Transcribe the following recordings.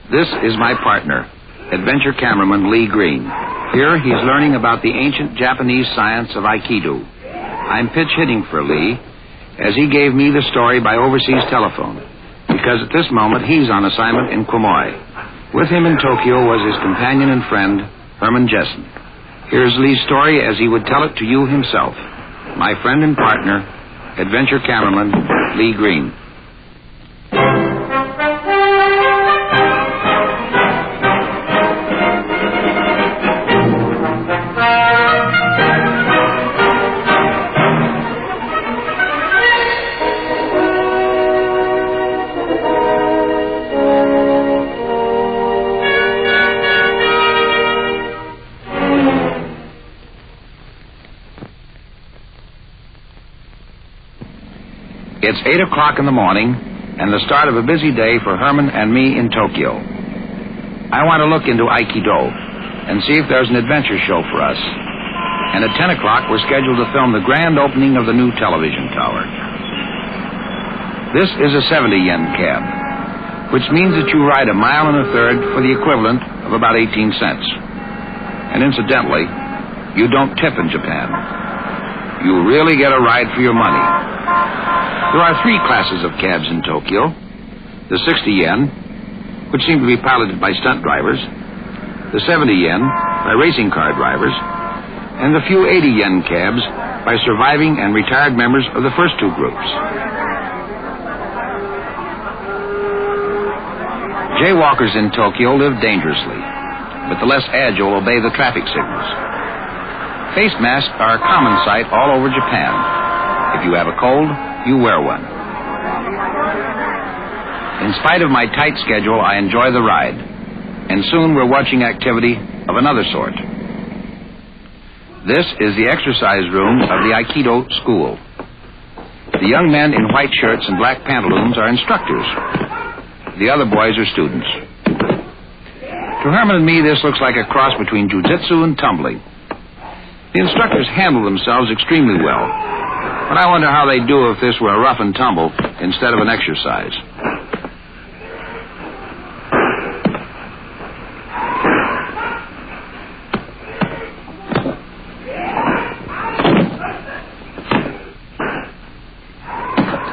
This is my partner, adventure cameraman Lee Green. Here he's learning about the ancient Japanese science of Aikido. I'm pitch hitting for Lee, as he gave me the story by overseas telephone, because at this moment he's on assignment in Quemoy. With him in Tokyo was his companion and friend, Herman Jessen. Here's Lee's story as he would tell it to you himself. My friend and partner, adventure cameraman Lee Green. It's 8 o'clock in the morning, and the start of a busy day for Herman and me in Tokyo. I want to look into Aikido and see if there's an adventure show for us. And at 10 o'clock, we're scheduled to film the grand opening of the new television tower. This is a 70-yen cab, which means that you ride 1.25 miles for the equivalent of about 18 cents. And incidentally, you don't tip in Japan. You really get a ride for your money. There are 3 classes of cabs in Tokyo. The 60 yen, which seem to be piloted by stunt drivers, the 70 yen by racing car drivers, and the few 80 yen cabs by surviving and retired members of the first 2 groups. Jaywalkers in Tokyo live dangerously, but the less agile obey the traffic signals. Face masks are a common sight all over Japan. If you have a cold, you wear one. In spite of my tight schedule, I enjoy the ride. And soon we're watching activity of another sort. This is the exercise room of the Aikido school. The young men in white shirts and black pantaloons are instructors. The other boys are students. To Herman and me, this looks like a cross between jiu-jitsu and tumbling. The instructors handle themselves extremely well. But I wonder how they'd do if this were a rough and tumble instead of an exercise.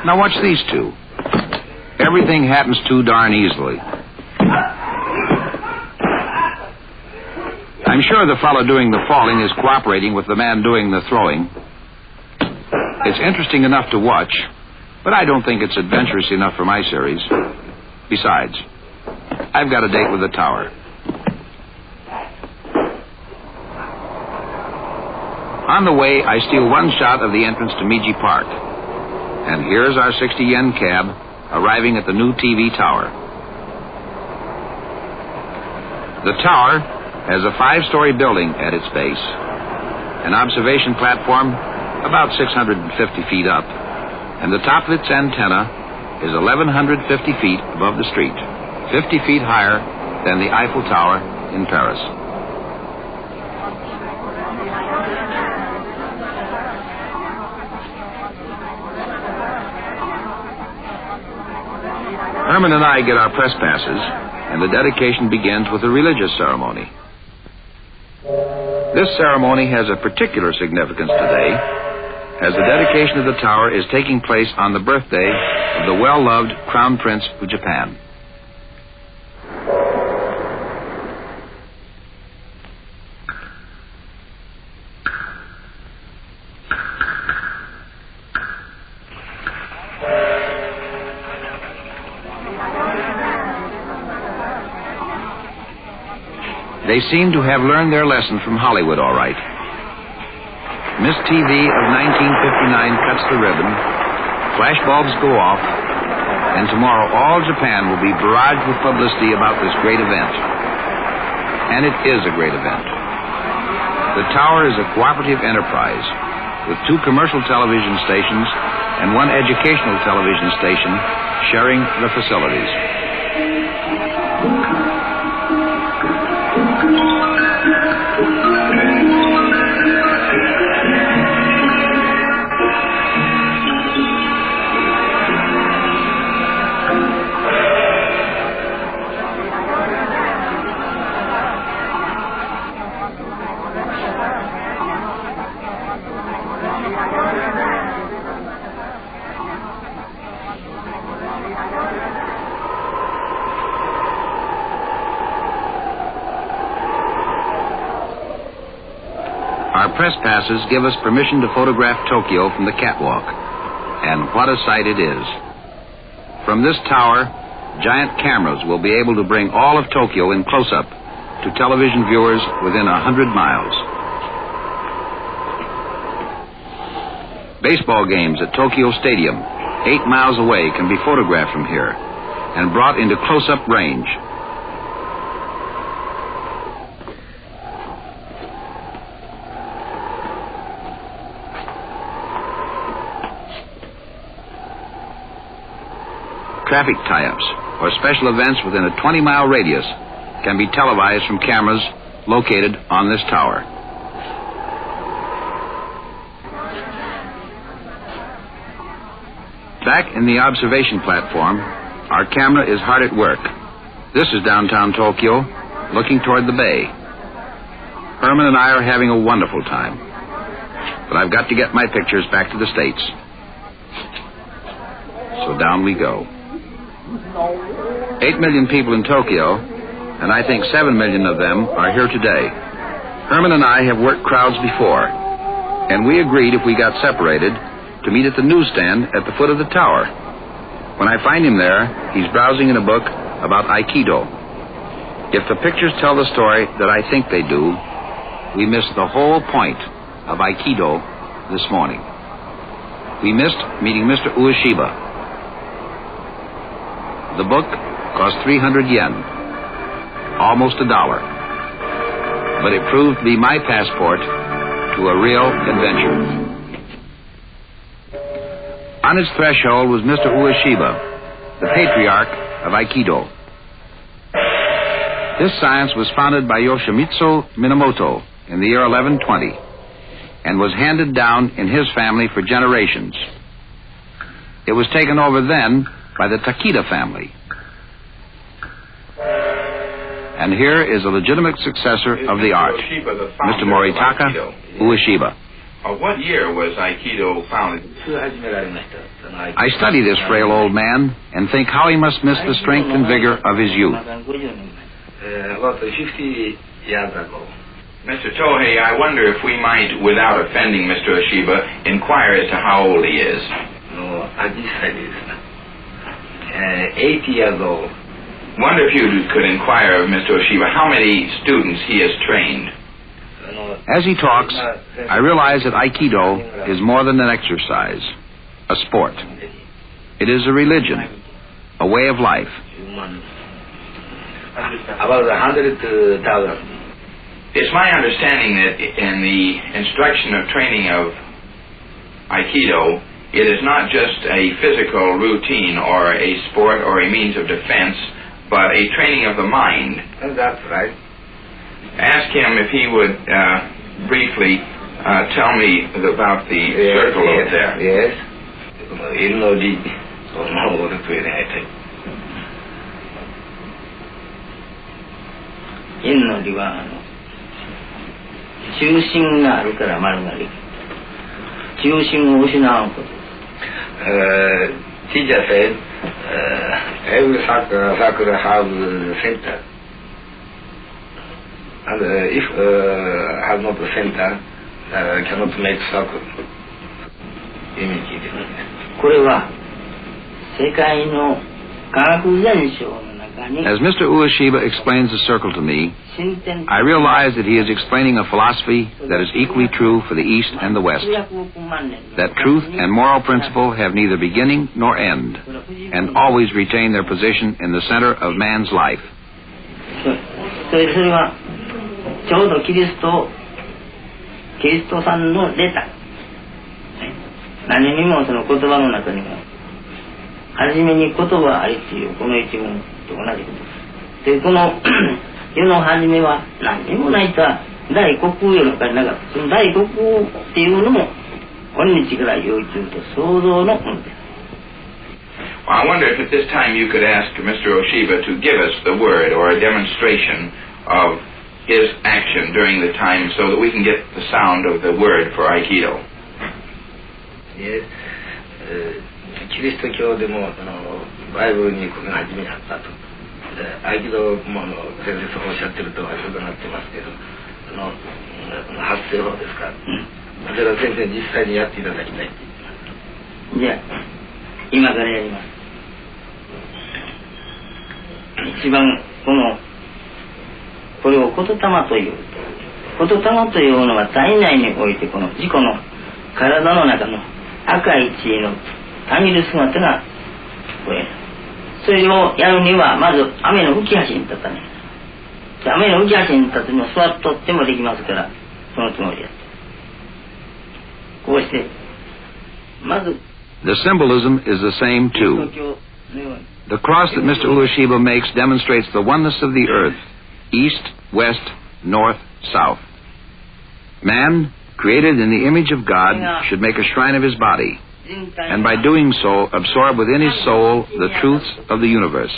Now watch these 2. Everything happens too darn easily. I'm sure the fellow doing the falling is cooperating with the man doing the throwing. It's interesting enough to watch, but I don't think it's adventurous enough for my series. Besides, I've got a date with the tower. On the way, I steal one shot of the entrance to Meiji Park. And here's our 60-yen cab arriving at the new TV tower. The tower has a 5-story building at its base, an observation platform about 650 feet up, and the top of its antenna is 1,150 feet above the street, 50 feet higher than the Eiffel Tower in Paris. Herman and I get our press passes, and the dedication begins with a religious ceremony. This ceremony has a particular significance today, as the dedication of the tower is taking place on the birthday of the well-loved Crown Prince of Japan. They seem to have learned their lesson from Hollywood, all right. Miss TV of 1959 cuts the ribbon, flashbulbs go off, and tomorrow all Japan will be barraged with publicity about this great event. And it is a great event. The tower is a cooperative enterprise with 2 commercial television stations and 1 educational television station sharing the facilities. press passes give us permission to photograph Tokyo from the catwalk. And what a sight it is. From this tower, giant cameras will be able to bring all of Tokyo in close-up to television viewers within 100 miles. Baseball games at Tokyo Stadium, 8 miles away, can be photographed from here and brought into close-up range. Traffic tie-ups or special events within a 20-mile radius can be televised from cameras located on this tower. Back in the observation platform, our camera is hard at work. This is downtown Tokyo, looking toward the bay. Herman and I are having a wonderful time. But I've got to get my pictures back to the States. So down we go. 8 million people in Tokyo, and I think 7 million of them are here today. Herman and I have worked crowds before, and we agreed if we got separated to meet at the newsstand at the foot of the tower. When I find him there, he's browsing in a book about AIKIDO. If the pictures tell the story that I think they do, we missed the whole point of AIKIDO this morning. We missed meeting Mr. Ueshiba. The book cost 300 yen, almost $1. But it proved to be my passport to a real adventure. On its threshold was Mr. Ueshiba, the patriarch of AIKIDO. This science was founded by Yoshimitsu Minamoto in the year 1120 and was handed down in his family for generations. It was taken over then by the Takeda family. And here is a legitimate successor of the art, Mr. Moritaka Ueshiba. What year was AIKIDO founded? I study this frail old man and think how he must miss the strength and vigor of his youth. About 50 years ago. Mr. Tohei, I wonder if we might, without offending Mr. Ueshiba, inquire as to how old he is. No, at this time, 80 years old. Wonder if you could inquire of Mr. Ueshiba how many students he has trained. As he talks, I realize that AIKIDO is more than an exercise, a sport. It is a religion, a way of life. About 100,000. It's my understanding that in the instruction of training of AIKIDO, it is not just a physical routine or a sport or a means of defense, but a training of the mind. That's right. Ask him if he would briefly tell me about the circle over there. Yes. Teacher said every circle has a center, and if has not a center, cannot make circle. Image. これは世界の科学現象の中に As Mr. Ueshiba explains the circle to me, I realize that he is explaining a philosophy that is equally true for the East and the West, that truth and moral principle have neither beginning nor end, and always retain their position in the center of man's life. それはちょうどキリストさんの出た何にもその言葉の中には初めに言葉ありっていうこの一文と同じことで、この世の初めは何にもないとは大国世の中になかった。その大国っていうのも今日から要求と創造のものです。 Well, I wonder if at this time you could ask Mr. Ueshiba to give us the word or a demonstration of his action during the time so that we can get the sound of the word for AIKIDO. Yes. キリスト教でもバイブルにこれが初めにあったと。AIKIDOも先生そうおっしゃってるとはそうなってますけど、発声法ですか、それは先生に実際にやっていただきたい。じゃあ今からやります。一番これを言霊という。言霊というものは体内においてこの自己の体の中の赤い血のたぎる姿がこれ。それをやるにはまず雨の浮き橋に立たない。雨の浮き橋に立つにも座っとってもできますから、そのつもりです。こうしてまず The symbolism is the same too. The cross that Mr. Ueshiba makes demonstrates the oneness of the earth, east, west, north, south. Man, created in the image of God, should make a shrine of his body, and by doing so absorb within his soul the truths of the universe.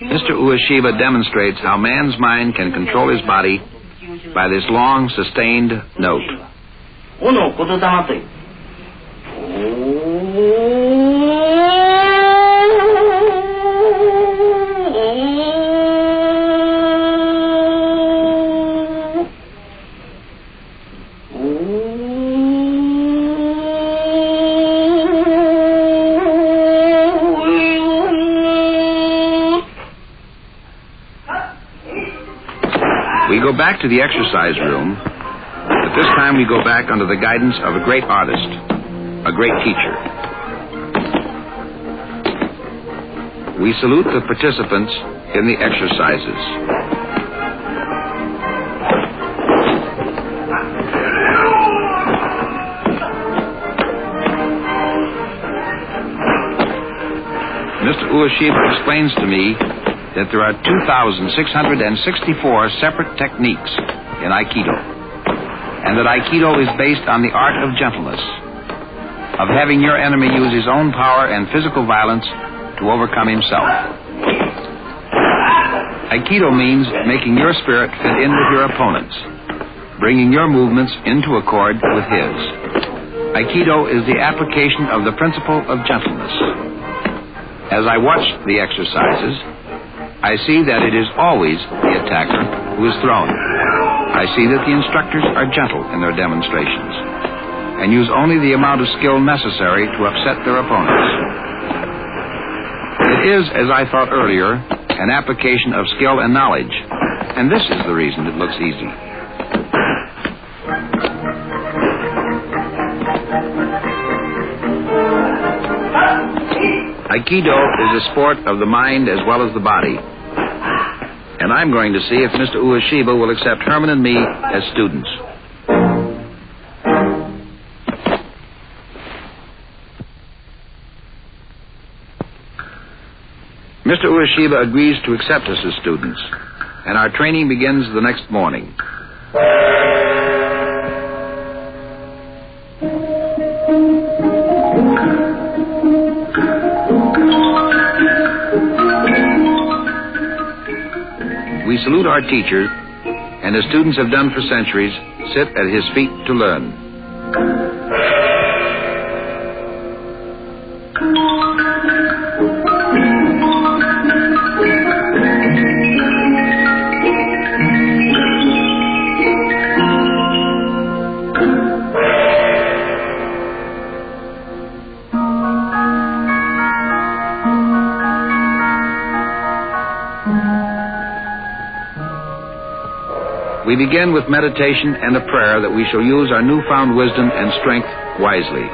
Mr. Ueshiba demonstrates how man's mind can control his body by this long, sustained note. We go back to the exercise room, but this time we go back under the guidance of a great artist, a great teacher. We salute the participants in the exercises. Mr. Ueshiba explains to me that there are 2,664 separate techniques in Aikido, and that Aikido is based on the art of gentleness, of having your enemy use his own power and physical violence to overcome himself. Aikido means making your spirit fit in with your opponent's, bringing your movements into accord with his. Aikido is the application of the principle of gentleness. As I watch the exercises, I see that it is always the attacker who is thrown. I see that the instructors are gentle in their demonstrations and use only the amount of skill necessary to upset their opponents. It is, as I thought earlier, an application of skill and knowledge, and this is the reason it looks easy. Aikido is a sport of the mind as well as the body. And I'm going to see if Mr. Ueshiba will accept Herman and me as students. Mr. Ueshiba agrees to accept us as students, and our training begins the next morning. We salute our teacher, and as students have done for centuries, sit at his feet to learn. We begin with meditation and a prayer that we shall use our newfound wisdom and strength wisely.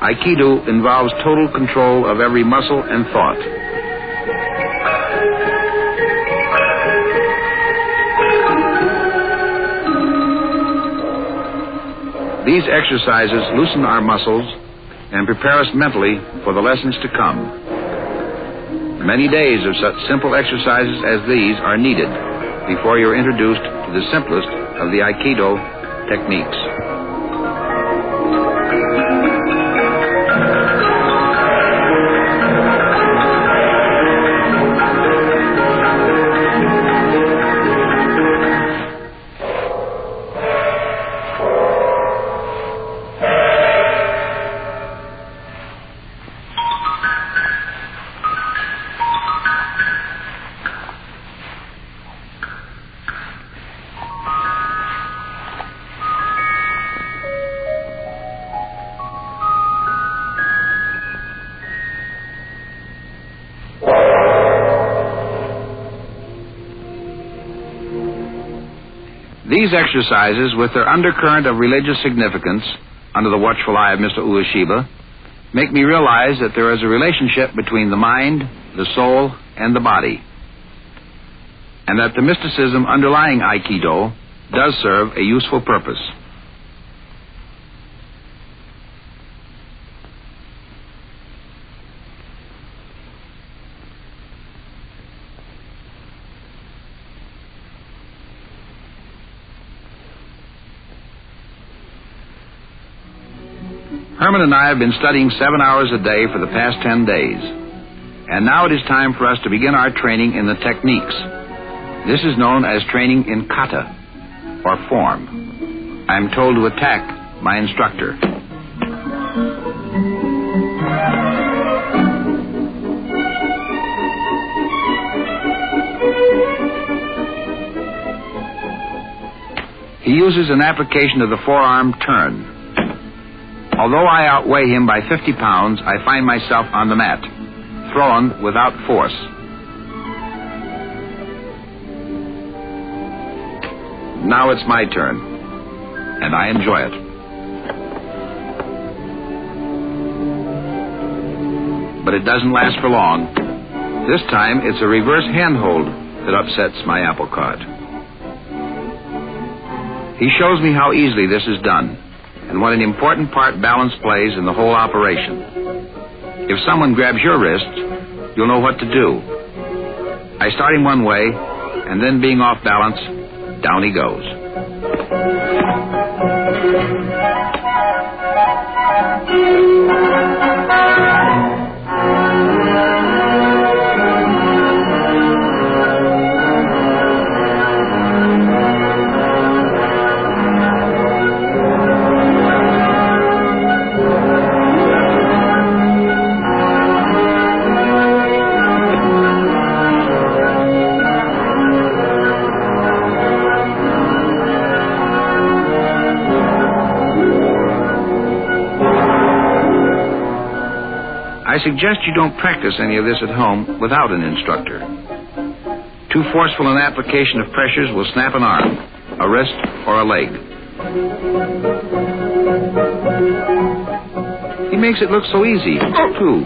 Aikido involves total control of every muscle and thought. These exercises loosen our muscles and prepare us mentally for the lessons to come. Many days of such simple exercises as these are needed before you're introduced to the simplest of the Aikido techniques. These exercises, with their undercurrent of religious significance, under the watchful eye of Mr. Ueshiba, make me realize that there is a relationship between the mind, the soul, and the body, and that the mysticism underlying Aikido does serve a useful purpose. Herman and I have been studying 7 hours a day for the past 10 days. And now it is time for us to begin our training in the techniques. This is known as training in kata, or form. I am told to attack my instructor. He uses an application of the forearm turn. Although I outweigh him by 50 pounds, I find myself on the mat, thrown without force. Now it's my turn, and I enjoy it. But it doesn't last for long. This time, it's a reverse handhold that upsets my apple cart. He shows me how easily this is done, and what an important part balance plays in the whole operation. If someone grabs your wrist, you'll know what to do. I start him one way, and then being off balance, down he goes. I suggest you don't practice any of this at home without an instructor. Too forceful an application of pressures will snap an arm, a wrist, or a leg. He makes it look so easy, too.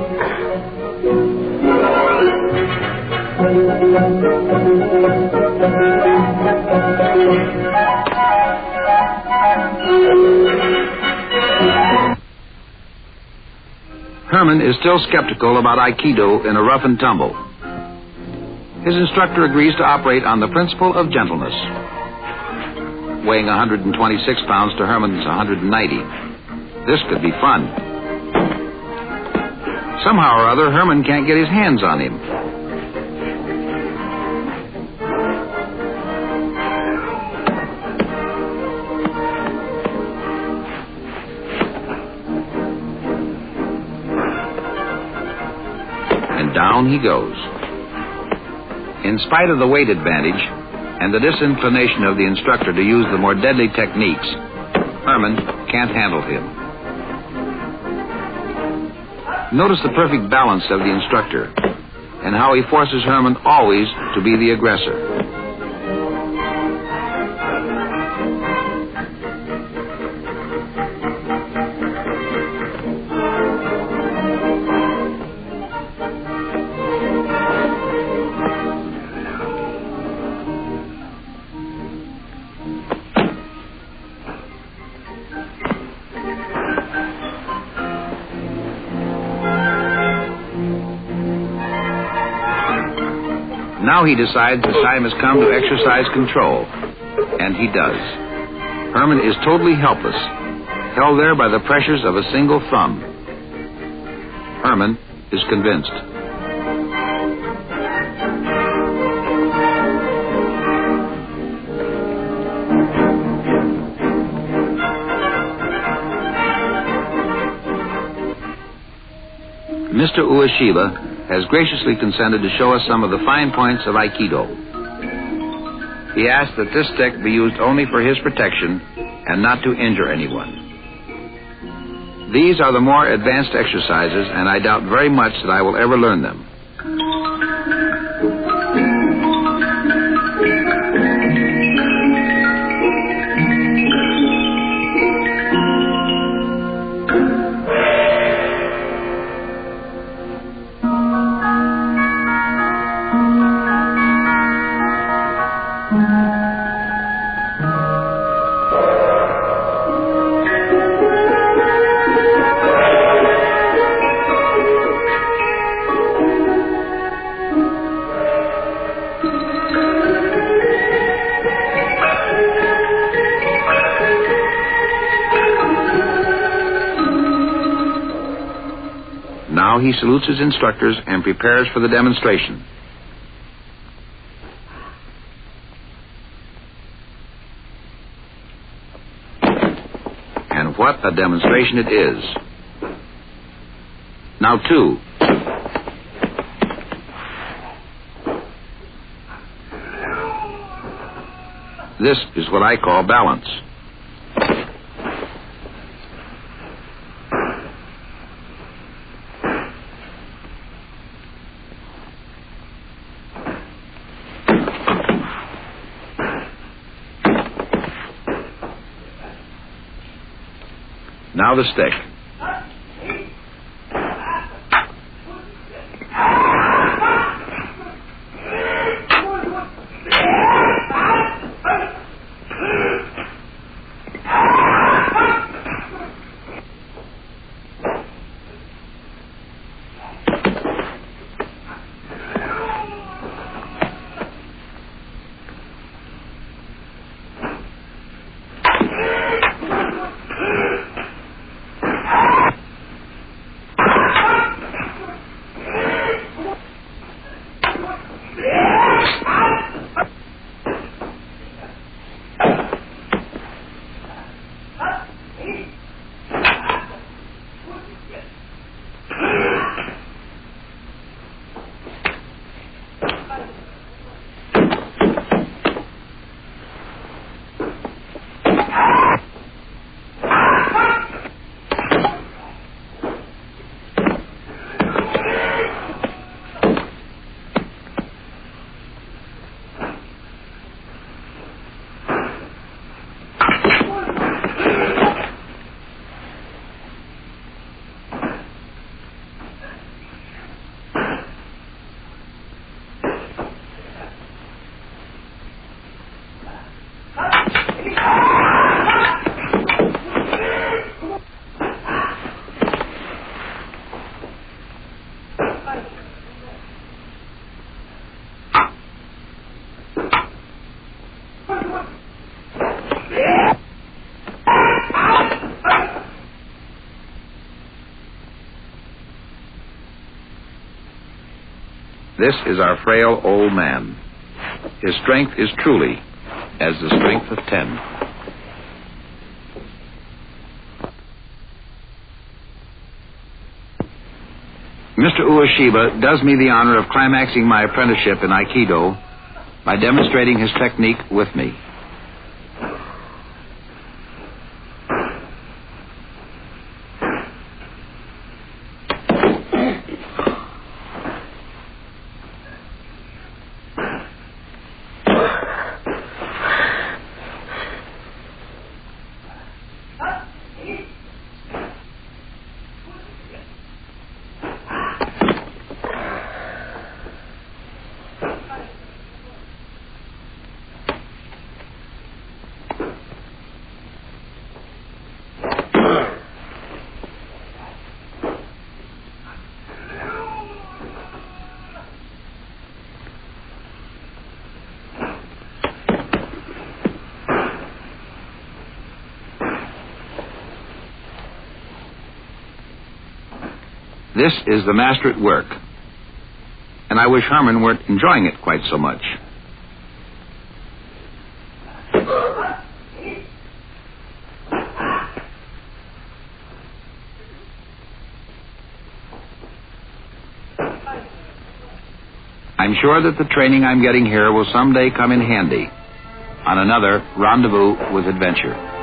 Herman is still skeptical about Aikido in a rough and tumble. His instructor agrees to operate on the principle of gentleness. Weighing 126 pounds to Herman's 190. This could be fun. Somehow or other, Herman can't get his hands on him. Down he goes. In spite of the weight advantage and the disinclination of the instructor to use the more deadly techniques, Herman can't handle him. Notice the perfect balance of the instructor and how he forces Herman always to be the aggressor. Now he decides the time has come to exercise control, and he does. Herman is totally helpless, held there by the pressures of a single thumb. Herman is convinced. Mr. Ueshiba has graciously consented to show us some of the fine points of Aikido. He asks that this stick be used only for his protection and not to injure anyone. These are the more advanced exercises, and I doubt very much that I will ever learn them. Now he salutes his instructors and prepares for the demonstration. And what a demonstration it is. Now, 2. This is what I call balance. Now the stick. This is our frail old man. His strength is truly as the strength of 10. Mr. Ueshiba does me the honor of climaxing my apprenticeship in Aikido by demonstrating his technique with me. This is the master at work, and I wish Herman weren't enjoying it quite so much. I'm sure that the training I'm getting here will someday come in handy on another Rendezvous with Adventure.